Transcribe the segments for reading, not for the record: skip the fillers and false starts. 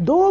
2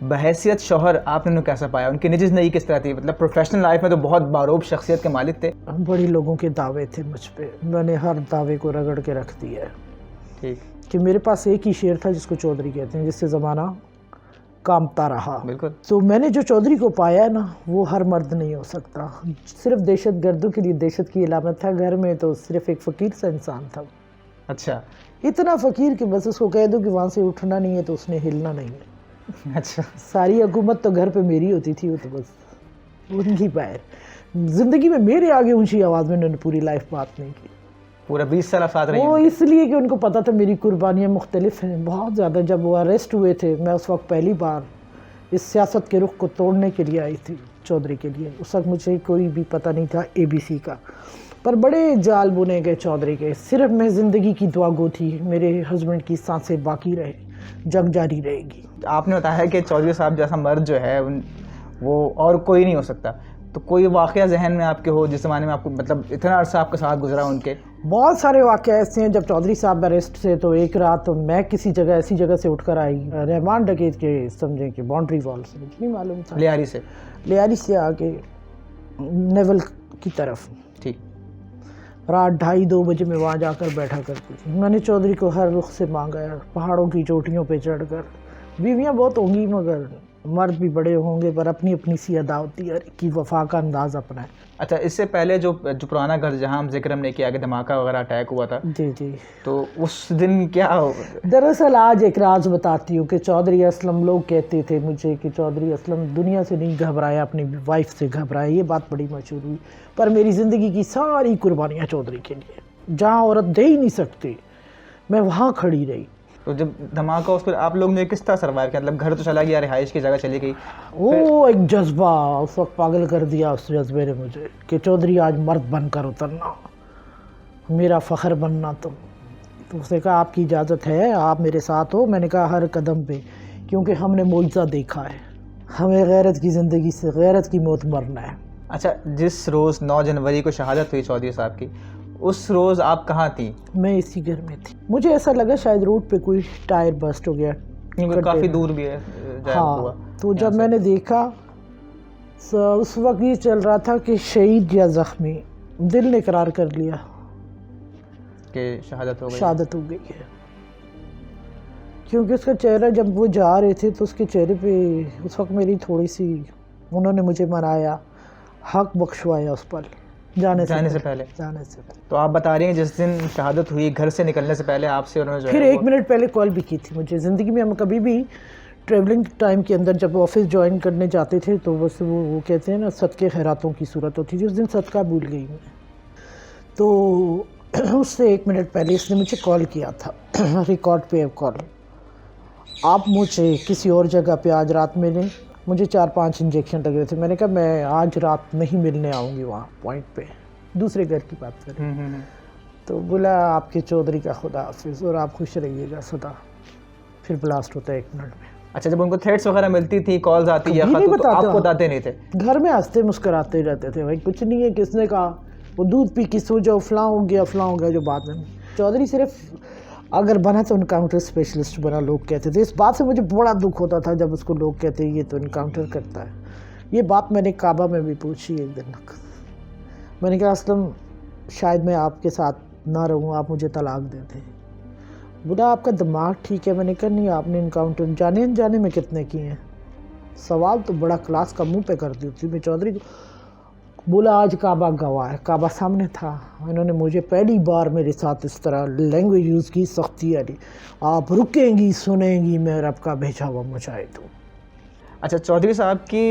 بحیثیت شوہر آپ نے انہیں کیسا پایا؟ ان کی نجی زندگی کس طرح تھی؟ مطلب پروفیشنل لائف میں تو بہت باروب شخصیت کے مالک تھے. بڑی لوگوں کے دعوے تھے مجھ پہ، میں نے ہر دعوے کو رگڑ کے رکھ دیا ہے. ٹھیک. کہ میرے پاس ایک ہی شعر تھا جس کو چودھری کہتے ہیں، جس سے زمانہ کامتا رہا. بالکل. تو میں نے جو چودھری کو پایا ہے نا، وہ ہر مرد نہیں ہو سکتا. صرف دہشت گردوں کے لیے دہشت کی علامت تھا. گھر میں تو صرف ایک فقیر سا انسان تھا. اچھا. اتنا فقیر کہ بس اس کو کہہ دو کہ وہاں سے اٹھنا نہیں ہے تو اس نے ہلنا نہیں ہے. اچھا. ساری حکومت تو گھر پہ میری ہوتی تھی، وہ تو بس ان کی پیر. زندگی میں میرے آگے اونچی آواز میں انہوں نے پوری لائف بات نہیں کی. پورا 20 سال آپ ساتھ رہے وہ ہیں؟ اس لیے کہ ان کو پتا تھا میری قربانیاں مختلف ہیں بہت زیادہ. جب وہ اریسٹ ہوئے تھے، میں اس وقت پہلی بار اس سیاست کے رخ کو توڑنے کے لیے آئی تھی چودھری کے لیے. اس وقت مجھے کوئی بھی پتہ نہیں تھا ABC کا، پر بڑے جال بنے گئے چودھری کے. صرف میں زندگی کی دعا گو تھی میرے ہسبینڈ کی سانسیں باقی رہے، جنگ جاری رہے گی. آپ نے بتایا کہ چودھری صاحب جیسا مرد جو ہے وہ اور کوئی نہیں ہو سکتا. تو کوئی واقعہ ذہن میں آپ کے ہو جس زمانے میں آپ کو مطلب اتنا عرصہ آپ کے ساتھ گزرا ان کے؟ بہت سارے واقعہ ایسے ہیں. جب چودھری صاحب اریسٹ سے تو ایک رات میں کسی جگہ ایسی جگہ سے اٹھ کر آئی، رحمان ڈکیت کے سمجھیں کہ باؤنڈری وال سے، مجھے نہیں معلوم تھا، لیاری سے آگے نیول کی طرف. ٹھیک. رات 2:30 بجے میں وہاں جا کر بیٹھا کرتی تھی. میں نے چودھری کو ہر رخ سے مانگا ہے، پہاڑوں کی چوٹیوں پہ چڑھ کر. بیویاں بہت ہوں گی مگر مرد بھی بڑے ہوں گے، پر اپنی اپنی سی ادا ہوتی ہے، ہر ایک کی وفا کا انداز اپنا ہے. اچھا. اس سے پہلے جو پرانا گھر جہاں ہم ذکر ہم نے کیا کہ دھماکہ وغیرہ اٹیک ہوا تھا، جی جی، تو اس دن کیا ہو؟ دراصل آج ایک راز بتاتی ہوں کہ چودھری اسلم، لوگ کہتے تھے مجھے کہ چودھری اسلم دنیا سے نہیں گھبرایا، اپنی وائف سے گھبرایا. یہ بات بڑی مشہور ہوئی، پر میری زندگی کی ساری قربانیاں چودھری کے لیے. جہاں عورت دے ہی نہیں سکتی میں وہاں کھڑی رہی. تو جب دھماکہ اس پر آپ لوگ نے کس طرح سروائیو کیا؟ مطلب گھر تو چلا گیا، رہائش کی جگہ چلی گئی. وہ ایک جذبہ اس وقت پاگل کر دیا، اس جذبے نے مجھے کہ چودھری آج مرد بن کر اترنا، میرا فخر بننا تم. تو اس نے کہا آپ کی اجازت ہے، آپ میرے ساتھ ہو. میں نے کہا ہر قدم پہ، کیونکہ ہم نے معجزہ دیکھا ہے. ہمیں غیرت کی زندگی سے غیرت کی موت مرنا ہے. اچھا. جس روز 9 جنوری کو شہادت ہوئی چودھری صاحب کی، اس روز آپ کہاں تھیں؟ میں اسی گھر میں تھی. مجھے ایسا لگا شاید روڈ پہ کوئی ٹائر بسٹ ہو گیا، کیونکہ کافی دور بھی ہے. ہاں. تو جب میں نے دیکھا اس وقت یہ چل رہا تھا کہ شہید یا زخمی. دل نے اقرار کر لیا کہ شہادت ہو گئی. شہادت ہو گئی ہے. کیونکہ اس کا چہرہ جب وہ جا رہے تھے تو اس کے چہرے پہ اس وقت میری تھوڑی سی، انہوں نے مجھے منایا، حق بخشوایا اس پر جانے سے پہلے. تو آپ بتا رہی ہیں جس دن شہادت ہوئی، گھر سے نکلنے سے پہلے آپ سے انہوں نے جو پھر 1 منٹ پہلے کال بھی کی تھی مجھے. زندگی میں ہم کبھی بھی ٹریولنگ ٹائم کے اندر جب آفس جوائن کرنے جاتے تھے تو بس وہ کہتے ہیں نا صدقے خیراتوں کی صورت ہوتی تھی. اس دن صدقہ بھول گئی میں. تو اس سے 1 منٹ پہلے اس نے مجھے کال کیا تھا، ریکارڈ پہ کال. آپ مجھے کسی اور جگہ پہ آج رات ملیں. مجھے 4-5 انجیکشن لگے تھے. میں نے کہا میں آج رات نہیں ملنے آؤں گی وہاں پوائنٹ پہ، دوسرے گھر کی بات کریں. تو بولا آپ کے چودھری کا خدا حافظ اور آپ خوش رہیے گا سدا. پھر بلاسٹ ہوتا ہے 1 منٹ میں. اچھا. جب ان کو تھریٹس وغیرہ ملتی تھی، کالز آتی یا خط، تو آپ کو بتاتے نہیں تھے؟ گھر میں ہنستے مسکراتے رہتے تھے. بھائی کچھ نہیں ہے، کس نے کہا وہ دودھ پی کے سو جاؤ، فلاں ہو گیا فلاں ہو گیا. جو بات میں چودھری صرف اگر بنا تو انکاؤنٹر اسپیشلسٹ بنا، لوگ کہتے تھے. اس بات سے مجھے بڑا دکھ ہوتا تھا جب اس کو لوگ کہتے ہیں یہ تو انکاؤنٹر کرتا ہے. یہ بات میں نے کعبہ میں بھی پوچھی ایک دن. میں نے کہا اسلم شاید میں آپ کے ساتھ نہ رہوں، آپ مجھے طلاق دے دیں. بولا آپ کا دماغ ٹھیک ہے؟ میں نے کہا نہیں، آپ نے انکاؤنٹر جانے انجانے میں کتنے کیے ہیں؟ سوال تو بڑا کلاس کا منہ پہ کر دی تھی میں چودھری کو. بولا آج کعبہ گواہ ہے. کعبہ سامنے تھا. انہوں نے مجھے پہلی بار میرے ساتھ اس طرح لینگویج یوز کی، سختی والی. آپ رکیں گی، سنیں گی، میں رب کا بھیجا ہوا مجاہد ہوں. اچھا. چودھری صاحب کی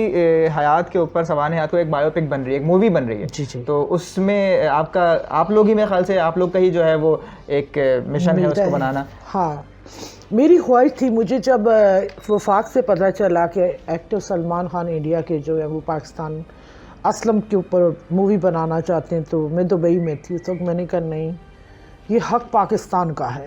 حیات کے اوپر، سوانح حیات کو ایک بایو پک بن رہی ہے، ایک مووی بن رہی ہے. جی جی. تو اس میں آپ لوگ ہی، میرے خیال سے آپ لوگ کا ہی جو ہے وہ ایک مشن ہے اس کو بنانا. ہاں میری خواہش تھی. مجھے جب وفاق سے پتہ چلا کہ ایکٹر سلمان خان انڈیا کے جو ہے وہ پاکستان اسلم کے اوپر مووی بنانا چاہتے ہیں، تو میں دبئی میں تھی اس وقت. میں نے کہا نہیں، یہ حق پاکستان کا ہے.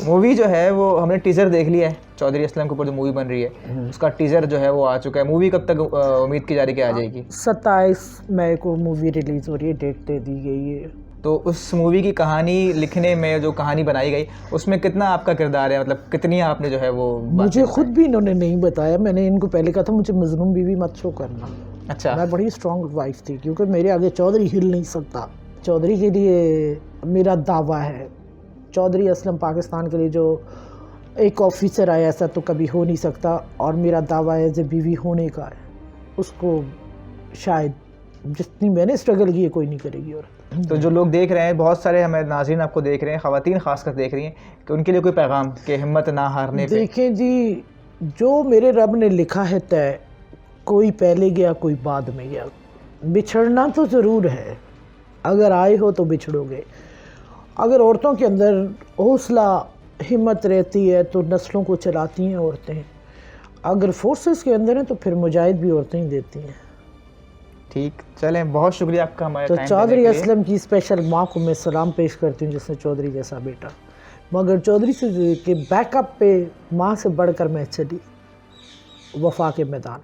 مووی جو ہے وہ ہم نے ٹیزر دیکھ لیا ہے، چودھری اسلم کے اوپر جو مووی بن رہی ہے اس کا ٹیزر جو ہے وہ آ چکا ہے. مووی کب تک امید کی جا رہی کہ آ جائے گی؟ 27 مئی کو مووی ریلیز ہو رہی ہے، ڈیٹ دے دی گئی ہے. تو اس مووی کی کہانی لکھنے میں جو کہانی بنائی گئی اس میں کتنا آپ کا کردار ہے, مطلب کتنی آپ نے جو ہے وہ مجھے خود بھی انہوں نے نہیں بتایا. میں نے ان کو پہلے کہا تھا مجھے مظلوم بیوی مت شو کرنا. اچھا, میں بڑی اسٹرانگ وائف تھی کیونکہ میرے آگے چودھری ہل نہیں سکتا. چودھری کے لیے میرا دعویٰ ہے, چودھری اسلم پاکستان کے لیے جو ایک آفیسر آیا ایسا تو کبھی ہو نہیں سکتا, اور میرا دعویٰ ہے جو بیوی ہونے کا ہے اس کو شاید جتنی میں نے اسٹرگل کی ہے کوئی نہیں کرے گی. اور تو جو لوگ دیکھ رہے ہیں, بہت سارے ہمیں ناظرین آپ کو دیکھ رہے ہیں, خواتین خاص کر دیکھ رہی ہیں, کہ ان کے لیے کوئی پیغام کہ ہمت نہ ہارنے پہ؟ دیکھیں جی, جو میرے رب نے لکھا ہے طے, کوئی پہلے گیا کوئی بعد میں گیا. بچھڑنا تو ضرور ہے, اگر آئے ہو تو بچھڑو گے. اگر عورتوں کے اندر حوصلہ ہمت رہتی ہے تو نسلوں کو چلاتی ہیں عورتیں. اگر فورسز کے اندر ہیں تو پھر مجاہد بھی عورتیں ہی دیتی ہیں. ٹھیک, چلیں, بہت شکریہ آپ کا ہمارے تو ٹائم چودھری دینے کے لیے. اسلم کی اسپیشل ماں کو میں سلام پیش کرتی ہوں جس نے چودھری جیسا بیٹا, مگر چودھری سے کے بیک اپ پہ ماں سے بڑھ کر میں چلی وفا کے میدان.